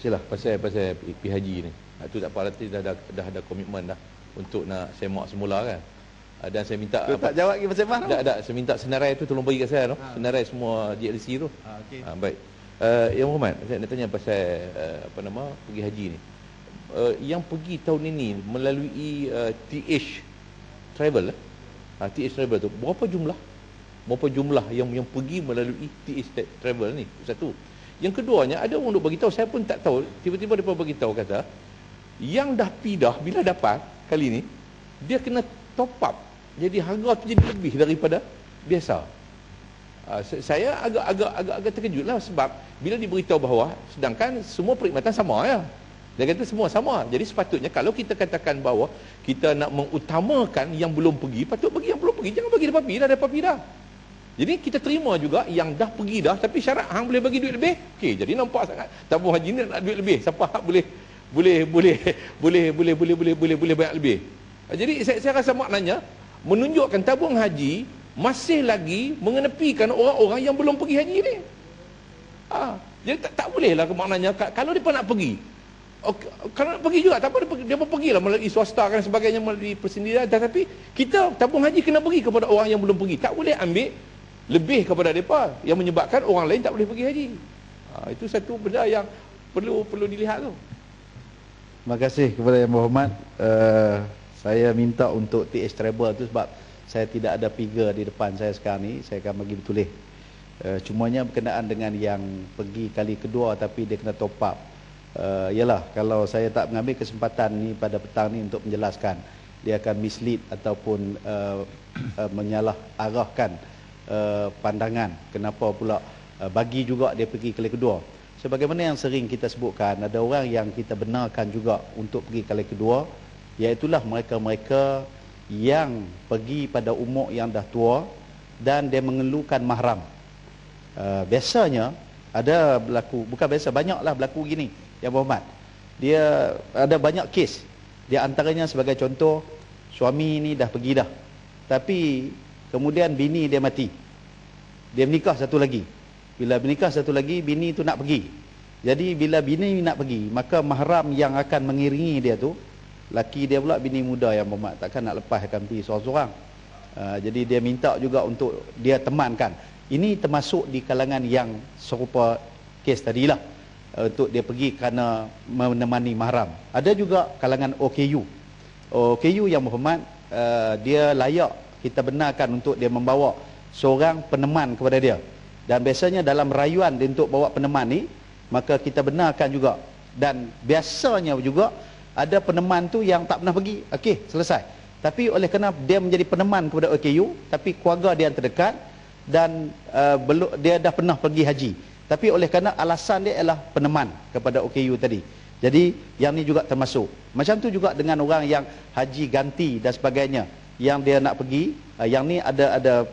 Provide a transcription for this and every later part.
Sila. Pasal pergi haji ni. Itu tak apa, nanti dah ada komitmen dah untuk nak semak semula kan. Dan saya minta Tu tak jawab lagi pasal mana? Tak, saya minta senarai tu tolong bagi kat saya tu. Senarai semua GLC tu. Okey. Baik. Yang Muhammad, saya nak tanya pasal pergi haji ni. Yang pergi tahun ini melalui TH Travel TH Travel tu berapa jumlah yang pergi melalui TH Travel ni? Satu. Yang keduanya, ada orang duk bagi tahu, saya pun tak tahu, tiba-tiba depa bagi tahu kata yang dah pidah bila dapat kali ni dia kena top up. Jadi harga tu jadi lebih daripada biasa. Saya agak terkejutlah sebab bila diberitahu bahawa sedangkan semua perkhidmatan sama ya. Dia kata semua sama. Jadi sepatutnya kalau kita katakan bahawa kita nak mengutamakan yang belum pergi, patut bagi yang belum pergi, jangan bagi dah pergi dah. Jadi kita terima juga yang dah pergi dah, tapi syarat hang boleh bagi duit lebih. Okey, jadi nampak sangat tabung haji ni nak duit lebih. Siapa hak boleh banyak lebih. Jadi saya rasa maknanya menunjukkan tabung haji masih lagi mengenepikan orang-orang yang belum pergi haji ni. Jadi tak bolehlah maknanya kalau dia nak pergi. Kalau nak pergi juga tak apa, dia pergilah melalui swasta dan sebagainya, melalui persendirian, tetapi kita tabung haji kena bagi kepada orang yang belum pergi. Tak boleh ambil lebih kepada mereka yang menyebabkan orang lain tak boleh pergi haji. Itu satu benda yang perlu dilihat tu. Terima kasih kepada Yang Berhormat. Saya minta untuk TH Travel tu sebab saya tidak ada figure di depan saya sekarang ni, saya akan bagi bertulis. Cumanya berkenaan dengan yang pergi kali kedua tapi dia kena top up. Yalah, kalau saya tak mengambil kesempatan ni pada petang ni untuk menjelaskan, dia akan mislead ataupun menyalah arahkan pandangan kenapa pula bagi juga dia pergi kali kedua. Sebagaimana yang sering kita sebutkan, ada orang yang kita benarkan juga untuk pergi kali kedua, iaitulah mereka-mereka yang pergi pada umur yang dah tua dan dia mengeluhkan mahram. Biasanya ada berlaku, bukan biasa, banyaklah berlaku gini Yang Berhormat. Dia ada banyak kes. Dia antaranya sebagai contoh, suami ni dah pergi dah, tapi kemudian bini dia mati. Dia menikah satu lagi. Bila menikah satu lagi, bini tu nak pergi. Jadi bila bini nak pergi, maka mahram yang akan mengiringi dia tu, laki dia pula bini muda Yang Berhormat, takkan nak lepaskan pergi seorang-seorang. Jadi dia minta juga untuk dia temankan. Ini termasuk di kalangan yang serupa kes tadilah, untuk dia pergi kerana menemani mahram. Ada juga kalangan OKU. OKU Yang Berhormat, dia layak kita benarkan untuk dia membawa seorang peneman kepada dia. Dan biasanya dalam rayuan dia untuk bawa peneman ni, maka kita benarkan juga. Dan biasanya juga ada peneman tu yang tak pernah pergi. Okey, selesai. Tapi oleh kerana dia menjadi peneman kepada OKU, tapi keluarga dia yang terdekat dan dia dah pernah pergi haji, tapi oleh kerana alasan dia ialah peneman kepada OKU tadi, jadi yang ni juga termasuk. Macam tu juga dengan orang yang haji ganti dan sebagainya, yang dia nak pergi, yang ni ada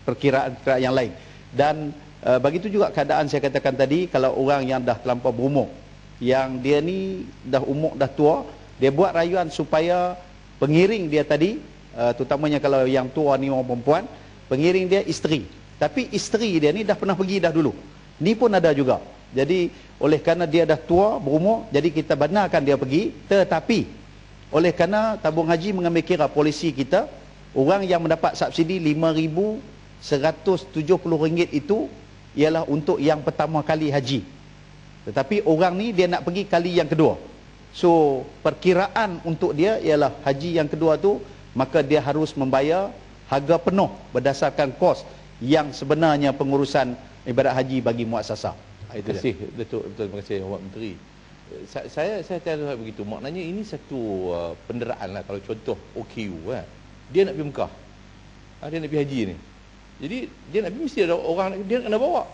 perkiraan yang lain. Dan begitu juga keadaan saya katakan tadi, kalau orang yang dah terlampau berumur, yang dia ni dah umur dah tua, dia buat rayuan supaya pengiring dia tadi, terutamanya kalau yang tua ni orang perempuan, pengiring dia isteri, tapi isteri dia ni dah pernah pergi dah dulu. Ni pun ada juga. Jadi oleh kerana dia dah tua berumur, jadi kita benarkan dia pergi. Tetapi oleh kerana tabung haji mengambil kira polisi kita, orang yang mendapat subsidi RM5,170 itu ialah untuk yang pertama kali haji. Tetapi orang ni dia nak pergi kali yang kedua. So perkiraan untuk dia ialah haji yang kedua tu, maka dia harus membayar harga penuh berdasarkan kos yang sebenarnya pengurusan ibadat haji bagi muassasah. Terima kasih, betul, terima kasih Awak Menteri. Saya tanya begitu, maknanya ini satu penderaan lah. Kalau contoh OKU dia nak pergi Mekah, dia nak pergi haji ni, jadi dia nak pergi mesti ada orang dia nak kena bawa.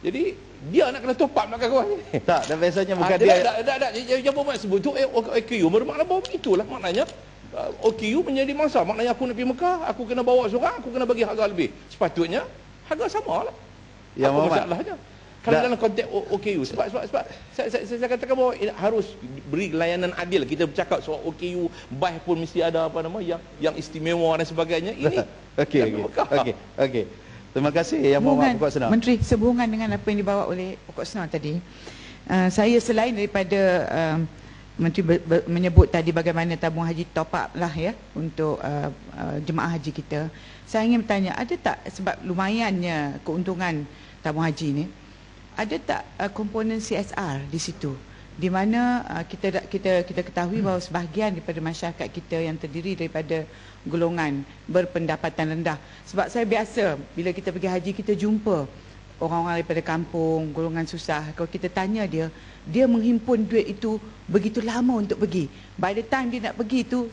Jadi dia nak kena top up nak kawan ni. Tak, dan biasanya bukan dia. Yang Bapak sebut tu OKU bermakna bahawa begitulah maknanya. OKU menjadi mangsa, maknanya aku nak pergi Mekah, aku kena bawa seorang, aku kena bagi harga lebih. Sepatutnya harga sama lah. Yang apa masalahnya kalau dalam konteks OKU? Sebab saya katakan bahawa harus beri layanan adil. Kita bercakap soal OKU, baih pun mesti ada apa nama yang istimewa dan sebagainya. Ini Okey. Terima kasih Yang Berhormat Pokok Senang. Menteri, sehubungan dengan apa yang dibawa oleh Pokok Senang tadi, Saya selain daripada Menteri menyebut tadi bagaimana tabung haji top up lah ya untuk jemaah haji kita. Saya ingin bertanya, ada tak, sebab lumayannya keuntungan tabung haji ni, ada tak komponen CSR di situ, di mana kita ketahui bahawa sebahagian daripada masyarakat kita yang terdiri daripada golongan berpendapatan rendah. Sebab saya biasa bila kita pergi haji, kita jumpa orang-orang daripada kampung, golongan susah. Kalau kita tanya dia menghimpun duit itu begitu lama untuk pergi. By the time dia nak pergi tu,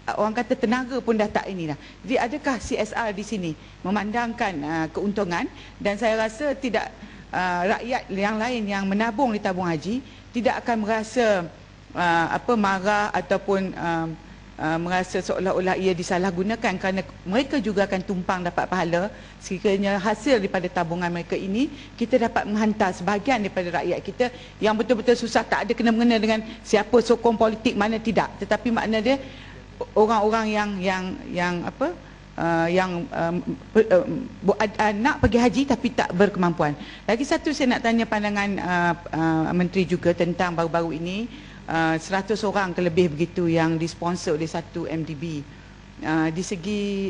orang kata tenaga pun dah tak ini dah. Jadi adakah CSR di sini memandangkan keuntungan, dan saya rasa tidak rakyat yang lain yang menabung di tabung haji tidak akan merasa marah ataupun merasa seolah-olah ia disalahgunakan, kerana mereka juga akan tumpang dapat pahala sekiranya hasil daripada tabungan mereka ini kita dapat menghantar sebahagian daripada rakyat kita yang betul-betul susah. Tak ada kena-mengena dengan siapa sokong politik mana, tidak, tetapi makna dia orang-orang nak pergi haji tapi tak berkemampuan. Lagi satu saya nak tanya pandangan Menteri juga tentang baru-baru ini 100 orang lebih begitu yang disponsor oleh satu MDB. Di segi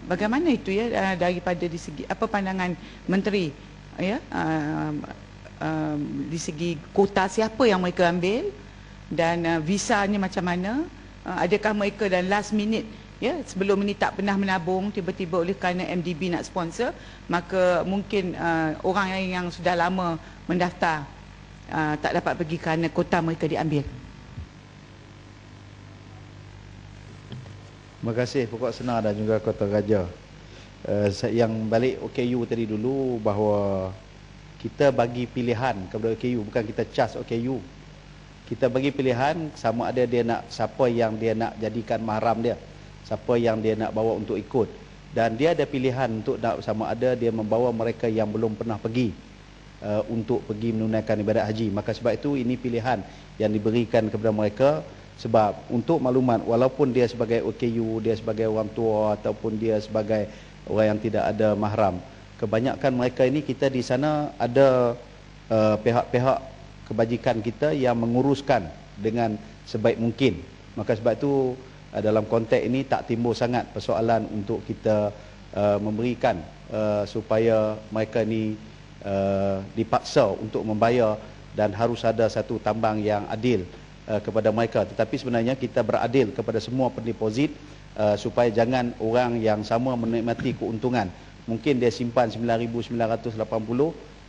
bagaimana itu ya, daripada di segi apa pandangan Menteri ya, di segi kota siapa yang mereka ambil, dan visanya macam mana, adakah mereka dan last minute ya, sebelum ini tak pernah menabung, tiba-tiba oleh kerana MDB nak sponsor, maka mungkin orang yang sudah lama mendaftar tak dapat pergi kerana kota mereka diambil. Terima kasih Pokok Senar dan juga Kota Raja. Yang balik OKU tadi dulu, bahawa kita bagi pilihan kepada OKU, bukan kita cas OKU. Kita bagi pilihan sama ada dia nak, siapa yang dia nak jadikan mahram dia, siapa yang dia nak bawa untuk ikut, dan dia ada pilihan untuk nak, sama ada dia membawa mereka yang belum pernah pergi untuk pergi menunaikan ibadat haji. Maka sebab itu ini pilihan yang diberikan kepada mereka. Sebab untuk maklumat, walaupun dia sebagai OKU, dia sebagai orang tua ataupun dia sebagai orang yang tidak ada mahram, kebanyakan mereka ini kita di sana ada pihak-pihak kebajikan kita yang menguruskan dengan sebaik mungkin. Maka sebab itu dalam konteks ini tak timbul sangat persoalan untuk kita memberikan supaya mereka ni dipaksa untuk membayar, dan harus ada satu tambang yang adil kepada mereka. Tetapi sebenarnya kita beradil kepada semua pendeposit supaya jangan orang yang sama menikmati keuntungan. Mungkin dia simpan 9,980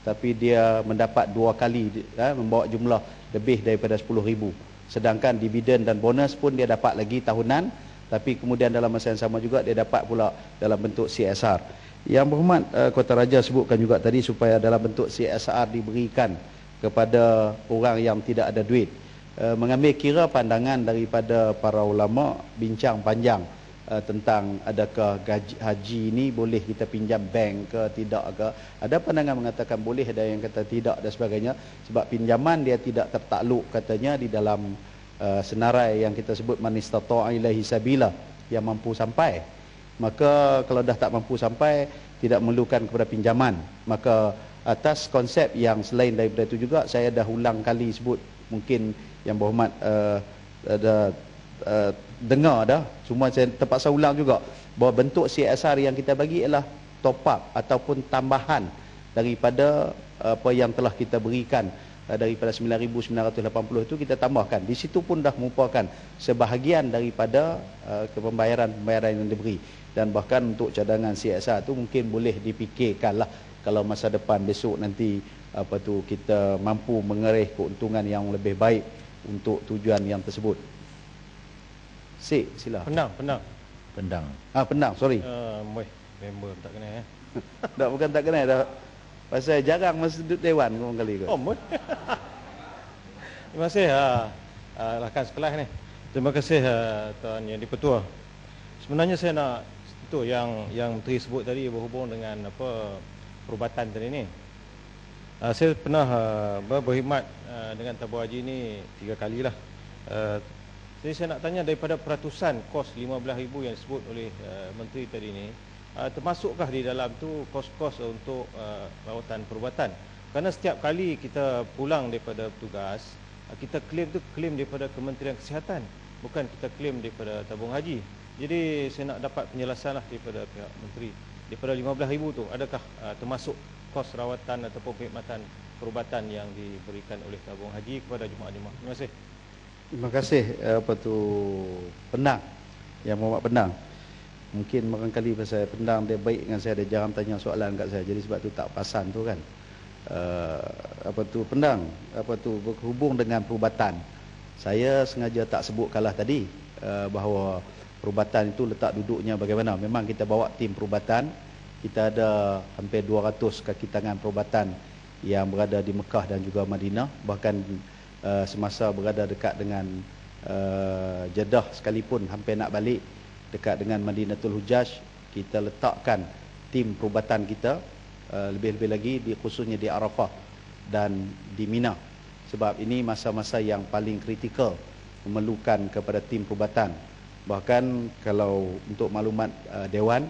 tapi dia mendapat 2 kali, membawa jumlah lebih daripada 10,000. Sedangkan dividen dan bonus pun dia dapat lagi tahunan, tapi kemudian dalam masa yang sama juga dia dapat pula dalam bentuk CSR. Yang berhormat Kota Raja sebutkan juga tadi supaya dalam bentuk CSR diberikan kepada orang yang tidak ada duit. Mengambil kira pandangan daripada para ulama, bincang panjang tentang adakah haji ini boleh kita pinjam bank ke tidak ke. Ada pandangan mengatakan boleh, ada yang kata tidak dan sebagainya, sebab pinjaman dia tidak tertakluk katanya di dalam senarai yang kita sebut man istata'a ilaihi sabila, yang mampu sampai. Maka kalau dah tak mampu sampai, tidak memerlukan kepada pinjaman. Maka atas konsep yang selain daripada itu juga, saya dah ulang kali sebut, mungkin yang berhormat dengar dah, cuma saya terpaksa ulang juga, bahawa bentuk CSR yang kita bagi ialah top up ataupun tambahan daripada apa yang telah kita berikan. Daripada 9,980 itu kita tambahkan. Di situ pun dah merupakan sebahagian daripada pembayaran-pembayaran yang diberi. Dan bahkan untuk cadangan CSR itu mungkin boleh dipikirkanlah kalau masa depan besok nanti kita mampu mengerih keuntungan yang lebih baik untuk tujuan yang tersebut. Sila. Pendang. Pendang, sorry. Member tak kenal Tak, bukan tak kenal dah. Pasal jarang masa duduk dewan orang kali ke. Terima kasih rakan sekelas ni. Terima kasih Tuan Yang di-Pertua. Sebenarnya saya nak itu yang Menteri sebut tadi berhubung dengan perubatan tadi ni. Saya pernah berkhidmat dengan tabung haji ni 3 kali lah. Jadi saya nak tanya, daripada peratusan kos 15,000 yang disebut oleh Menteri tadi ni, termasukkah di dalam tu kos-kos untuk rawatan perubatan? Kerana setiap kali kita pulang daripada tugas, kita klaim daripada Kementerian Kesihatan, bukan kita klaim daripada tabung haji. Jadi saya nak dapat penjelasan lah daripada pihak menteri, daripada 15,000 tu adakah termasuk kos rawatan ataupun perkhidmatan perubatan yang diberikan oleh tabung haji kepada jemaah-jemaah. Terima kasih. Terima kasih Pendang, Yang Muhammad Pendang. Mungkin barangkali pasal Pendang dia baik dengan saya, dia jarang tanya soalan kat saya, jadi sebab tu tak pasan tu kan. Pendang, berhubung dengan perubatan, saya sengaja tak sebut kalah tadi bahawa perubatan itu letak duduknya bagaimana. Memang kita bawa tim perubatan, kita ada hampir 200 kaki tangan perubatan yang berada di Mekah dan juga Madinah. Bahkan semasa berada dekat dengan Jeddah sekalipun, hampir nak balik dekat dengan Madinatul Hujaj, kita letakkan tim perubatan kita, lebih-lebih lagi khususnya di Arafah dan di Mina, sebab ini masa-masa yang paling kritikal memerlukan kepada tim perubatan. Bahkan kalau untuk maklumat Dewan,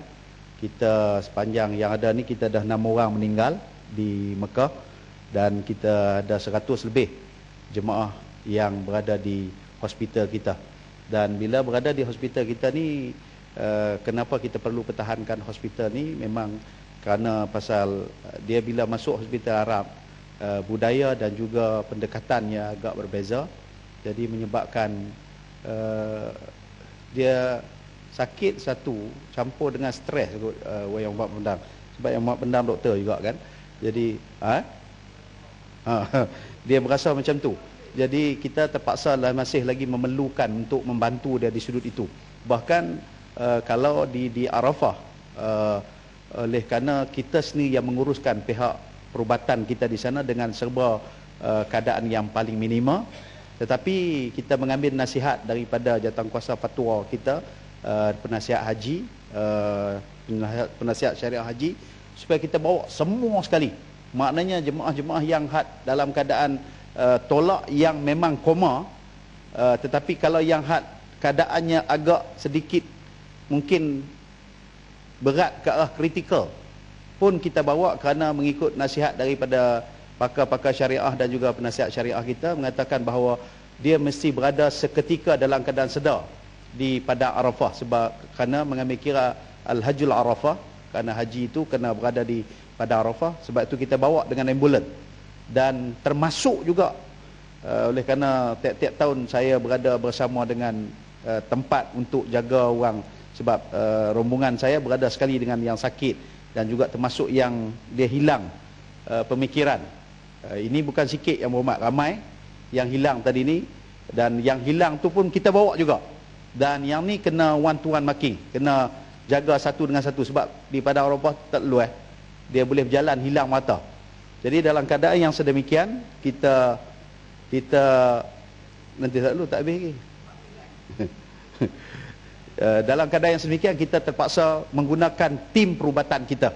kita sepanjang yang ada ni kita dah 6 orang meninggal di Mekah, dan kita ada 100 lebih jemaah yang berada di hospital kita. Dan bila berada di hospital kita ni, kenapa kita perlu pertahankan hospital ni? Memang kerana pasal dia bila masuk hospital Arab, budaya dan juga pendekatannya agak berbeza, jadi menyebabkan dia sakit satu campur dengan stres yang Muhammad Pendang. Sebab yang Muhammad Pendang doktor juga kan, jadi dia berasa macam tu. Jadi kita terpaksa masih lagi memerlukan untuk membantu dia di sudut itu. Bahkan kalau di Arafah, oleh kerana kita sendiri yang menguruskan pihak perubatan kita di sana dengan serba keadaan yang paling minima, tetapi kita mengambil nasihat daripada jawatankuasa fatwa kita, penasihat haji, penasihat syariah haji, supaya kita bawa semua sekali. Maknanya jemaah-jemaah yang dalam keadaan tolak yang memang koma, tetapi kalau yang keadaannya agak sedikit mungkin berat ke arah kritikal pun kita bawa, kerana mengikut nasihat daripada pakar-pakar syariah dan juga penasihat syariah kita mengatakan bahawa dia mesti berada seketika dalam keadaan sedar di padang Arafah, sebab kerana mengambil kira Al-Hajjul Arafah, kerana haji itu kena berada di padang Arafah. Sebab itu kita bawa dengan ambulans, dan termasuk juga oleh kerana tiap-tiap tahun saya berada bersama dengan tempat untuk jaga orang, sebab rombongan saya berada sekali dengan yang sakit dan juga termasuk yang dia hilang pemikiran. Ini bukan sikit yang Muhammad, ramai yang hilang tadi ni, dan yang hilang tu pun kita bawa juga. Dan yang ni kena one to one marking, kena jaga satu dengan satu, sebab di padang Arafah tak luas, dia boleh berjalan hilang mata. Jadi dalam keadaan yang sedemikian, kita nanti tak dulu tak habis lagi. Dalam keadaan yang sedemikian, kita terpaksa menggunakan tim perubatan kita.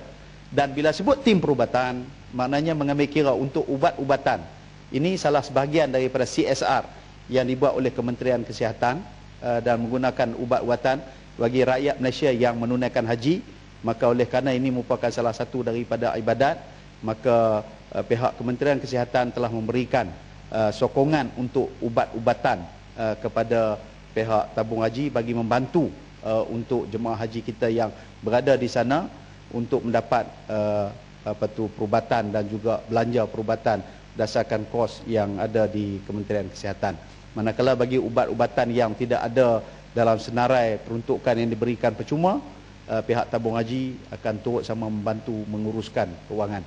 Dan bila sebut tim perubatan, maknanya mengambil kira untuk ubat-ubatan. Ini salah sebahagian daripada CSR yang dibuat oleh Kementerian Kesihatan, dan menggunakan ubat-ubatan bagi rakyat Malaysia yang menunaikan haji. Maka oleh kerana ini merupakan salah satu daripada ibadat, maka pihak Kementerian Kesihatan telah memberikan sokongan untuk ubat-ubatan kepada pihak tabung haji bagi membantu untuk jemaah haji kita yang berada di sana untuk mendapat perubatan dan juga belanja perubatan berdasarkan kos yang ada di Kementerian Kesihatan. Manakala bagi ubat-ubatan yang tidak ada dalam senarai peruntukan yang diberikan percuma, pihak tabung haji akan turut sama membantu menguruskan kewangan.